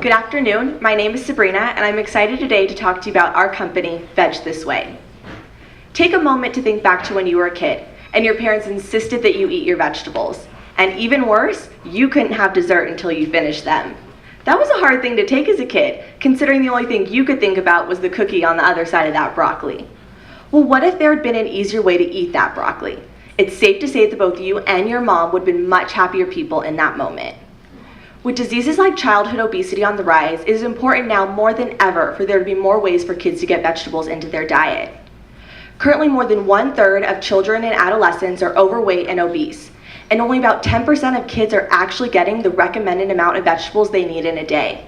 Good afternoon, my name is Sabrina and I'm excited today to talk to you about our company, Veg This Way. Take a moment to think back to when you were a kid and your parents insisted that you eat your vegetables. And even worse, you couldn't have dessert until you finished them. That was a hard thing to take as a kid, considering the only thing you could think about was the cookie on the other side of that broccoli. Well, what if there had been an easier way to eat that broccoli? It's safe to say that both you and your mom would have been much happier people in that moment. With diseases like childhood obesity on the rise, it is important now more than ever for there to be more ways for kids to get vegetables into their diet. Currently, more than 1/3 of children and adolescents are overweight and obese, and only about 10% of kids are actually getting the recommended amount of vegetables they need in a day.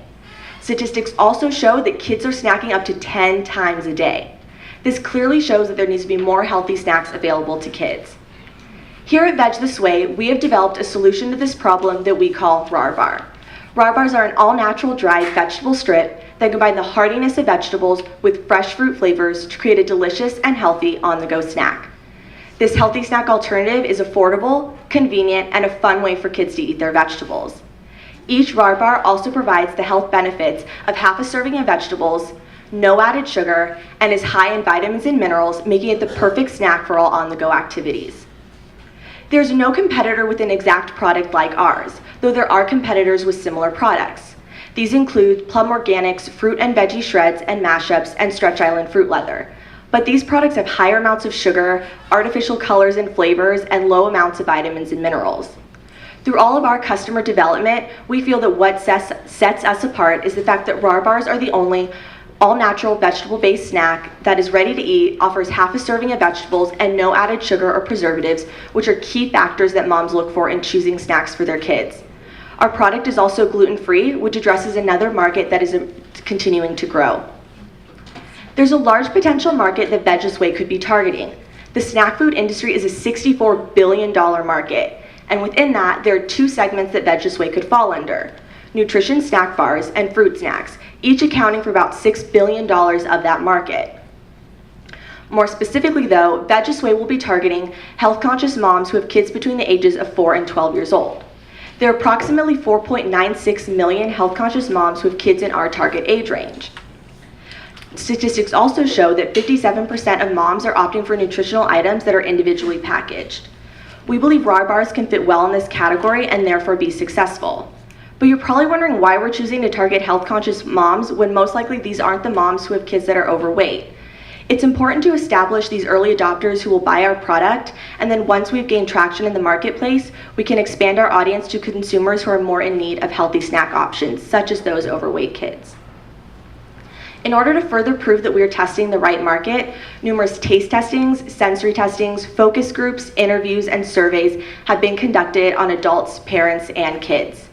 Statistics also show that kids are snacking up to 10 times a day. This clearly shows that there needs to be more healthy snacks available to kids. Here at Veg This Way, we have developed a solution to this problem that we call RAR Bar. RAR Bars are an all-natural dried vegetable strip that combine the heartiness of vegetables with fresh fruit flavors to create a delicious and healthy on-the-go snack. This healthy snack alternative is affordable, convenient, and a fun way for kids to eat their vegetables. Each RAR Bar also provides the health benefits of half a serving of vegetables, no added sugar, and is high in vitamins and minerals, making it the perfect snack for all on-the-go activities. There's no competitor with an exact product like ours, though there are competitors with similar products. These include Plum Organics fruit and veggie shreds and mashups and Stretch Island fruit leather. But these products have higher amounts of sugar, artificial colors and flavors, and low amounts of vitamins and minerals. Through all of our customer development, we feel that what sets us apart is the fact that RAR Bars are the only all-natural vegetable-based snack that is ready to eat, offers half a serving of vegetables, and no added sugar or preservatives, which are key factors that moms look for in choosing snacks for their kids. Our product is also gluten-free, which addresses another market that is continuing to grow. There's a large potential market that Veg This Way could be targeting. The snack food industry is a $64 billion market, and within that, there are two segments that Veg This Way could fall under: nutrition snack bars and fruit snacks, each accounting for about $6 billion of that market. More specifically though, Veg This Way will be targeting health-conscious moms who have kids between the ages of 4 and 12 years old. There are approximately 4.96 million health-conscious moms who have kids in our target age range. Statistics also show that 57% of moms are opting for nutritional items that are individually packaged. We believe RAR Bars can fit well in this category and therefore be successful. But you're probably wondering why we're choosing to target health-conscious moms when most likely these aren't the moms who have kids that are overweight. It's important to establish these early adopters who will buy our product, and then once we've gained traction in the marketplace, we can expand our audience to consumers who are more in need of healthy snack options, such as those overweight kids. In order to further prove that we are testing the right market, numerous taste testings, sensory testings, focus groups, interviews, and surveys have been conducted on adults, parents, and kids.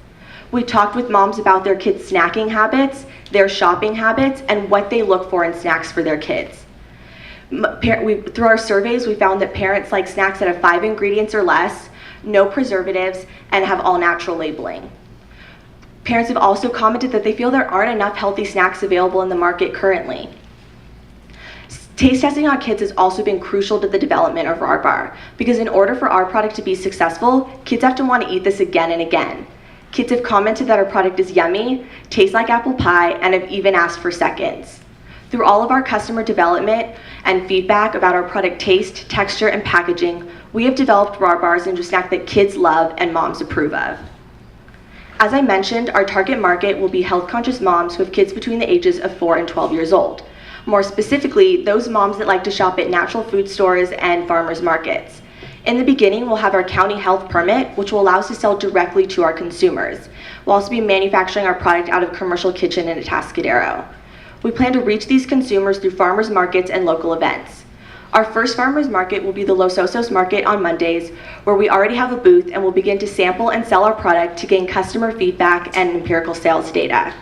We talked with moms about their kids' snacking habits, their shopping habits, and what they look for in snacks for their kids. Through our surveys, we found that parents like snacks that have 5 ingredients or less, no preservatives, and have all-natural labeling. Parents have also commented that they feel there aren't enough healthy snacks available in the market currently. Taste testing on kids has also been crucial to the development of RAR Bar, because in order for our product to be successful, kids have to want to eat this again and again. Kids have commented that our product is yummy, tastes like apple pie, and have even asked for seconds. Through all of our customer development and feedback about our product taste, texture, and packaging, we have developed RAR Bars into a snack that kids love and moms approve of. As I mentioned, our target market will be health-conscious moms who have kids between the ages of 4 and 12 years old. More specifically, those moms that like to shop at natural food stores and farmers markets. In the beginning, we'll have our county health permit, which will allow us to sell directly to our consumers. We'll also be manufacturing our product out of a commercial kitchen in Atascadero. We plan to reach these consumers through farmers markets and local events. Our first farmers market will be the Los Osos Market on Mondays, where we already have a booth and will begin to sample and sell our product to gain customer feedback and empirical sales data.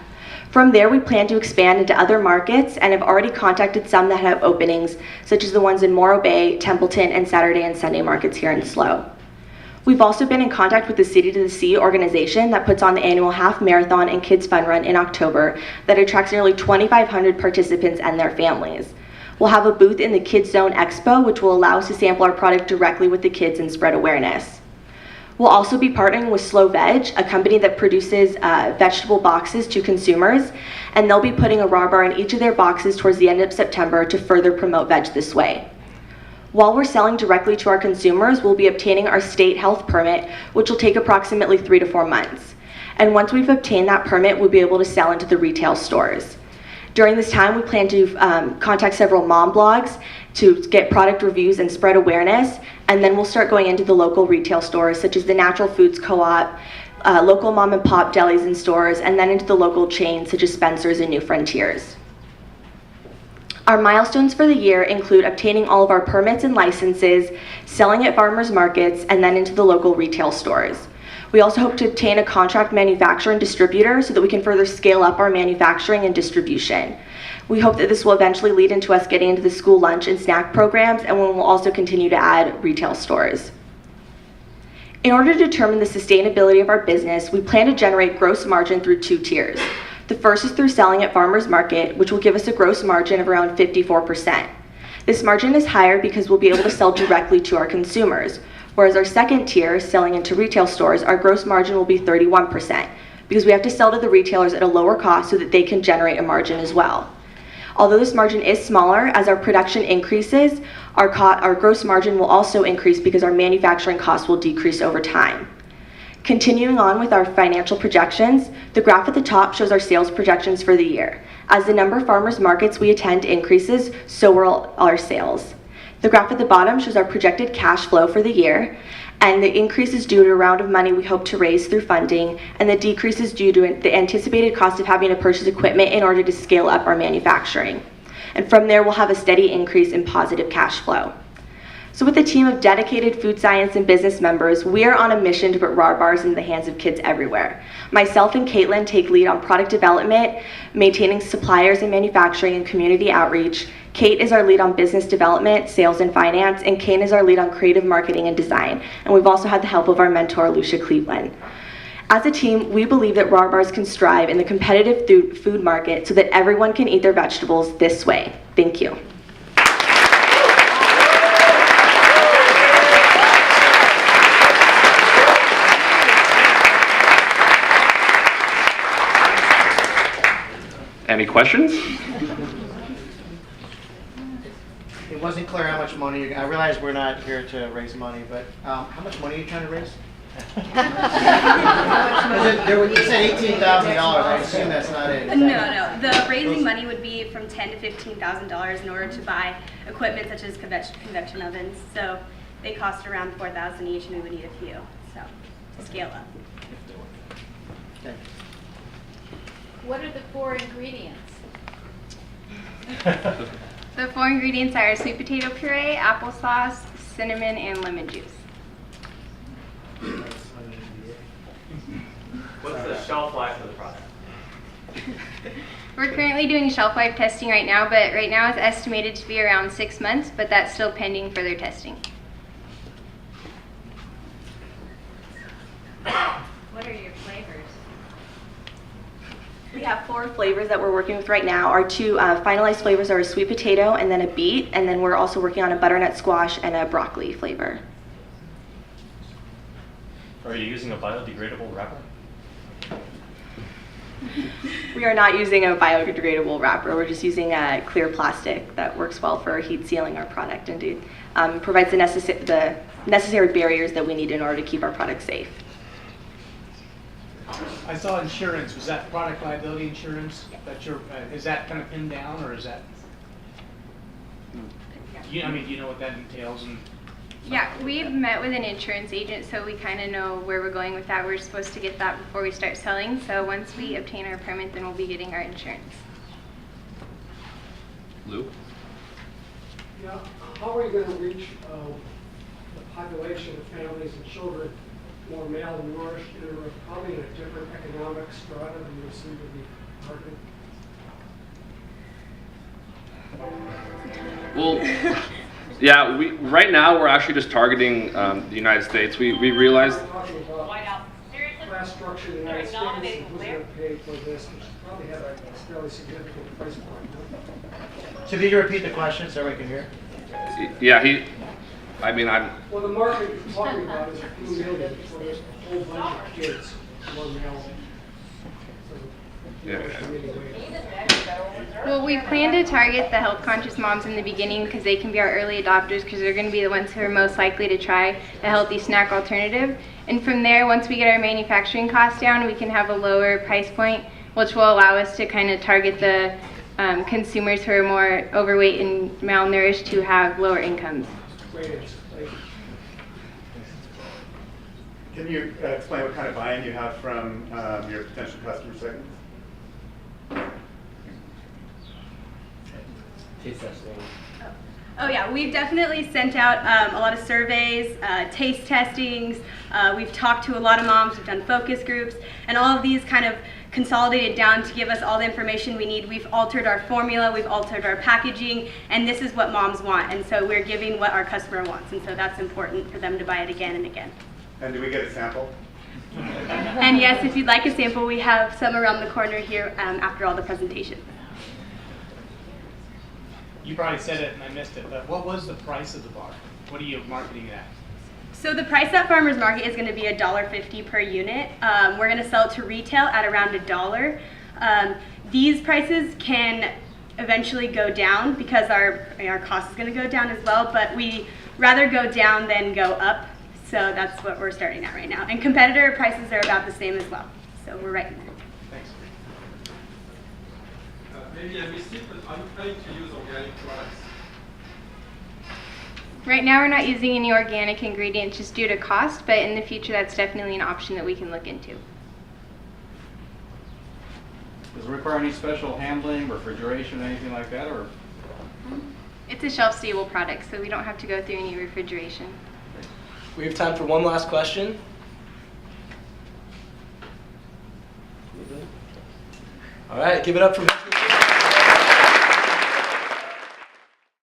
From there, we plan to expand into other markets and have already contacted some that have openings, such as the ones in Morro Bay, Templeton, and Saturday and Sunday markets here in SLO. We've also been in contact with the City to the Sea organization that puts on the annual half marathon and kids fun run in October that attracts nearly 2,500 participants and their families. We'll have a booth in the Kids Zone Expo, which will allow us to sample our product directly with the kids and spread awareness. We'll also be partnering with Slow Veg, a company that produces vegetable boxes to consumers, and they'll be putting a raw bar in each of their boxes towards the end of September to further promote Veg This Way. While we're selling directly to our consumers, we'll be obtaining our state health permit, which will take approximately 3 to 4 months. And once we've obtained that permit, we'll be able to sell into the retail stores. During this time, we plan to contact several mom blogs to get product reviews and spread awareness, and then we'll start going into the local retail stores, such as the Natural Foods Co-op, local mom and pop delis and stores, and then into the local chains, such as Spencer's and New Frontiers. Our milestones for the year include obtaining all of our permits and licenses, selling at farmers markets, and then into the local retail stores. We also hope to obtain a contract manufacturer and distributor so that we can further scale up our manufacturing and distribution. We hope that this will eventually lead into us getting into the school lunch and snack programs, and we'll also continue to add retail stores. In order to determine the sustainability of our business, we plan to generate gross margin through 2 tiers. The first is through selling at farmers market, which will give us a gross margin of around 54%. This margin is higher because we'll be able to sell directly to our consumers, whereas our second tier, selling into retail stores, our gross margin will be 31%, because we have to sell to the retailers at a lower cost so that they can generate a margin as well. Although this margin is smaller, as our production increases, our gross margin will also increase because our manufacturing costs will decrease over time. Continuing on with our financial projections, the graph at the top shows our sales projections for the year. As the number of farmers markets we attend increases, so will our sales. The graph at the bottom shows our projected cash flow for the year, and the increase is due to a round of money we hope to raise through funding, and the decrease is due to the anticipated cost of having to purchase equipment in order to scale up our manufacturing. And from there, we'll have a steady increase in positive cash flow. So with a team of dedicated food science and business members, we are on a mission to put raw bars into the hands of kids everywhere. Myself and Caitlin take lead on product development, maintaining suppliers and manufacturing, and community outreach. Kate is our lead on business development, sales and finance, and Kane is our lead on creative marketing and design. And we've also had the help of our mentor, Lucia Cleveland. As a team, we believe that raw bars can strive in the competitive food market so that everyone can eat their vegetables this way. Thank you. Any questions? It wasn't clear how much money I realize we're not here to raise money, but how much money are you trying to raise? You said $18,000. I assume that's not it. No. The raising money would be from $10,000 to $15,000 in order to buy equipment such as convection ovens. So they cost around $4,000 each, and we would need a few. So to scale up. Okay. What are the 4 ingredients? The 4 ingredients are sweet potato puree, applesauce, cinnamon, and lemon juice. What's the shelf life of the product? We're currently doing shelf life testing right now, but right now it's estimated to be around 6 months, but that's still pending further testing. What are your flavors? We have 4 flavors that we're working with right now. Our 2 finalized flavors are a sweet potato and then a beet, and then we're also working on a butternut squash and a broccoli flavor. Are you using a biodegradable wrapper? We are not using a biodegradable wrapper. We're just using a clear plastic that works well for heat sealing our product and provides the necessary barriers that we need in order to keep our product safe. I saw insurance. Was that product liability insurance? That is that kind of pinned down, or is that? Do you know what that entails? Yeah, we've met with an insurance agent, so we kind of know where we're going with that. We're supposed to get that before we start selling. So once we obtain our permit, then we'll be getting our insurance. Lou? Yeah, how are you going to reach the population of families and children more malnourished and are probably in a different economic strata than you seem to be targeting? Well, yeah, right now we're actually just targeting the United States. We realized. I'm talking about class structure in the United States and who's going to pay for this, which probably have a fairly significant price point. So could you repeat the question so everyone can hear? Yeah, I mean, Well, the market you're talking about is a few million, so there's a whole bunch of kids who are male. yeah. Well, we plan to target the health-conscious moms in the beginning because they can be our early adopters because they're going to be the ones who are most likely to try a healthy snack alternative. And from there, once we get our manufacturing costs down, we can have a lower price point, which will allow us to kind of target the consumers who are more overweight and malnourished who have lower incomes. Great answer. Thank you. Can you explain what kind of buy-in you have from your potential customer segments? Oh yeah, we've definitely sent out a lot of surveys, taste testings. We've talked to a lot of moms. We've done focus groups, and all of these kind of consolidated down to give us all the information we need. We've altered our formula, we've altered our packaging, and this is what moms want. And so we're giving what our customer wants, and so that's important for them to buy it again and again. And do we get a sample? And yes, if you'd like a sample, we have some around the corner here after all the presentations. You probably said it and I missed it, but what was the price of the bar? What are you marketing it at? So the price at Farmers Market is going to be $1.50 per unit. We're going to sell it to retail at around $1. These prices can eventually go down because our cost is going to go down as well, but we rather go down than go up. So that's what we're starting at right now. And competitor prices are about the same as well. So we're right in there. Thanks. Maybe I missed it, but are you planning to use organic products? Right now, we're not using any organic ingredients just due to cost, but in the future, that's definitely an option that we can look into. Does it require any special handling, refrigeration, anything like that, or? It's a shelf-stable product, so we don't have to go through any refrigeration. We have time for one last question. All right, give it up for Veg This